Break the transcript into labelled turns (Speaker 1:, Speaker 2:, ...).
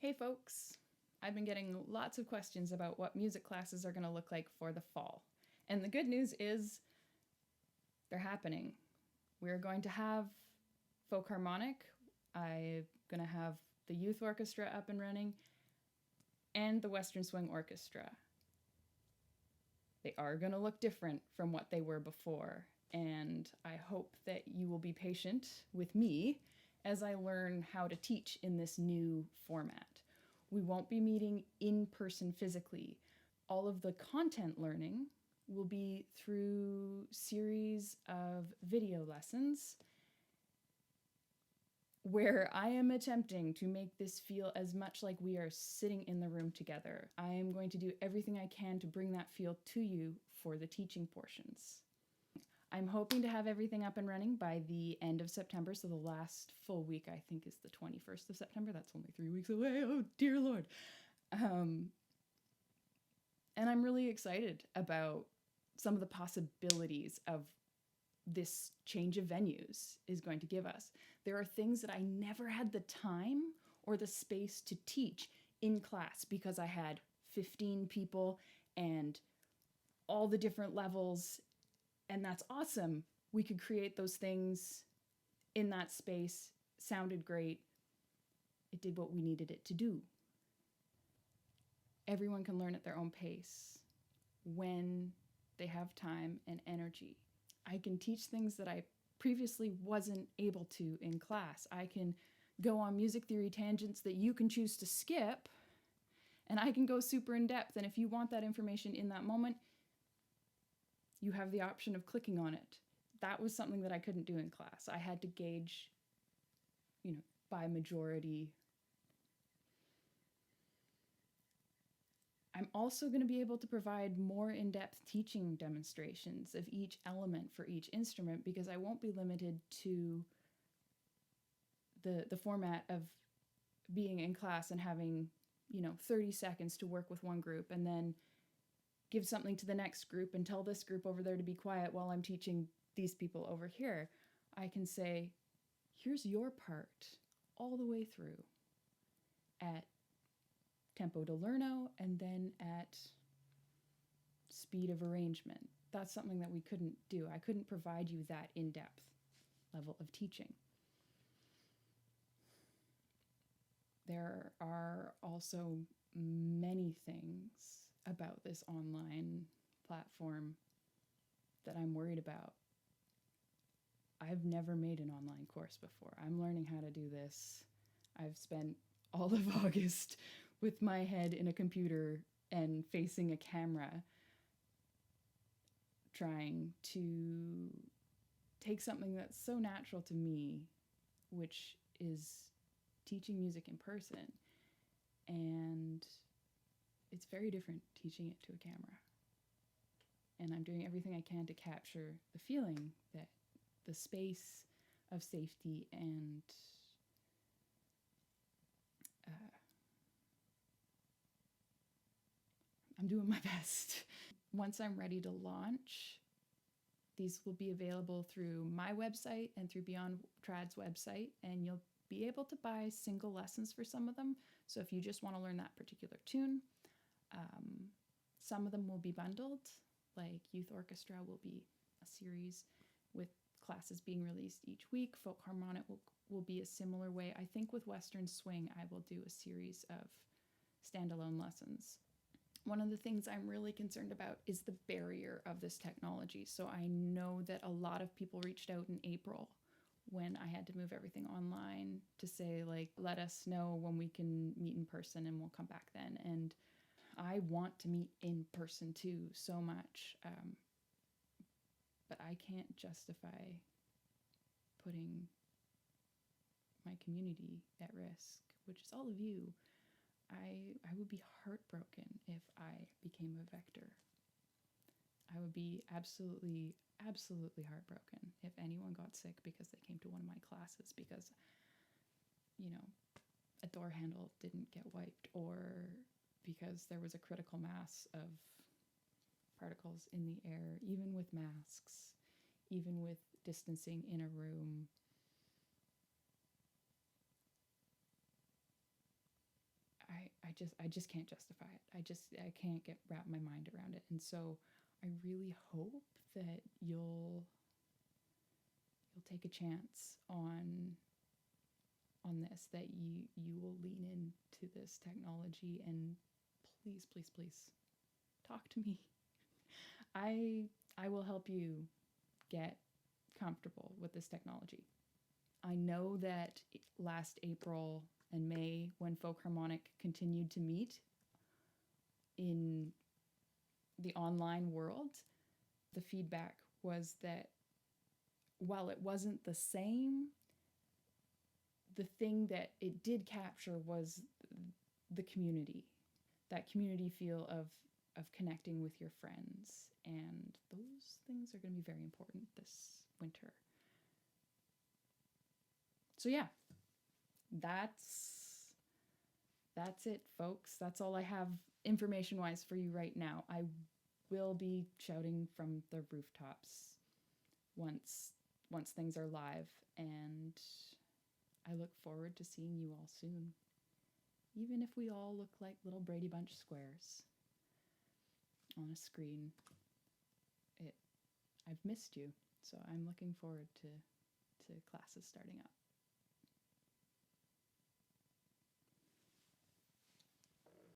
Speaker 1: Hey folks, I've been getting lots of questions about what music classes are going to look like for the fall. And the good news is they're happening. We're going to have folk harmonic. I'm going to have the youth orchestra up and running and the Western Swing Orchestra. They are going to look different from what they were before, and I hope that you will be patient with me as I learn how to teach in this new format. We won't be meeting in person physically. All of the content learning will be through series of video lessons where I am attempting to make this feel as much like we are sitting in the room together. I am going to do everything I can to bring that feel to you for the teaching portions. I'm hoping to have everything up and running by the end of September, so the last full week, I think, is the 21st of September. That's only 3 weeks away. Oh, dear Lord. And I'm really excited about some of the possibilities of this change of venues is going to give us. There are things that I never had the time or the space to teach in class because I had 15 people and all the different levels, and that's awesome. We could create those things in that space, sounded great. It did what we needed it to do. Everyone can learn at their own pace when they have time and energy. I can teach things that I previously wasn't able to in class. I can go on music theory tangents that you can choose to skip, and I can go super in depth. And if you want that information in that moment, you have the option of clicking on it. That was something that I couldn't do in class. I had to gauge, by majority. I'm also going to be able to provide more in-depth teaching demonstrations of each element for each instrument because I won't be limited to the format of being in class and having, 30 seconds to work with one group and then give something to the next group and tell this group over there to be quiet while I'm teaching these people over here. I can say, here's your part all the way through at tempo di lerno and then at speed of arrangement. That's something that we couldn't do. I couldn't provide you that in-depth level of teaching. There are also many things about this online platform that I'm worried about. I've never made an online course before. I'm learning how to do this. I've spent all of August with my head in a computer and facing a camera, trying to take something that's so natural to me, which is teaching music in person, and it's very different teaching it to a camera. And I'm doing everything I can to capture the feeling, that the space of safety and I'm doing my best. Once I'm ready to launch, these will be available through my website and through Beyond Trad's website, and you'll be able to buy single lessons for some of them. So if you just want to learn that particular tune, some of them will be bundled, like Youth Orchestra will be a series with classes being released each week. Folk Harmonic will be a similar way. I think with Western Swing, I will do a series of standalone lessons. One of the things I'm really concerned about is the barrier of this technology. So I know that a lot of people reached out in April when I had to move everything online to say, let us know when we can meet in person and we'll come back then. And I want to meet in person too so much, but I can't justify putting my community at risk, which is all of you. I would be heartbroken if I became a vector. I would be absolutely heartbroken if anyone got sick because they came to one of my classes because, a door handle didn't get wiped, or because there was a critical mass of particles in the air, even with masks, even with distancing in a room. I just can't justify it. I can't wrap my mind around it. And so I really hope that you'll take a chance on this, that you will lean into this technology, and please, please, please talk to me. I will help you get comfortable with this technology. I know that last April and May, when Folk Harmonic continued to meet in the online world, the feedback was that while it wasn't the same, the thing that it did capture was the community, that community feel of connecting with your friends. And those things are going to be very important this winter. So yeah, that's it, folks. That's all I have information-wise for you right now. I will be shouting from the rooftops once things are live, and I look forward to seeing you all soon. Even if we all look like little Brady Bunch squares on a screen. I've missed you, so I'm looking forward to classes starting up.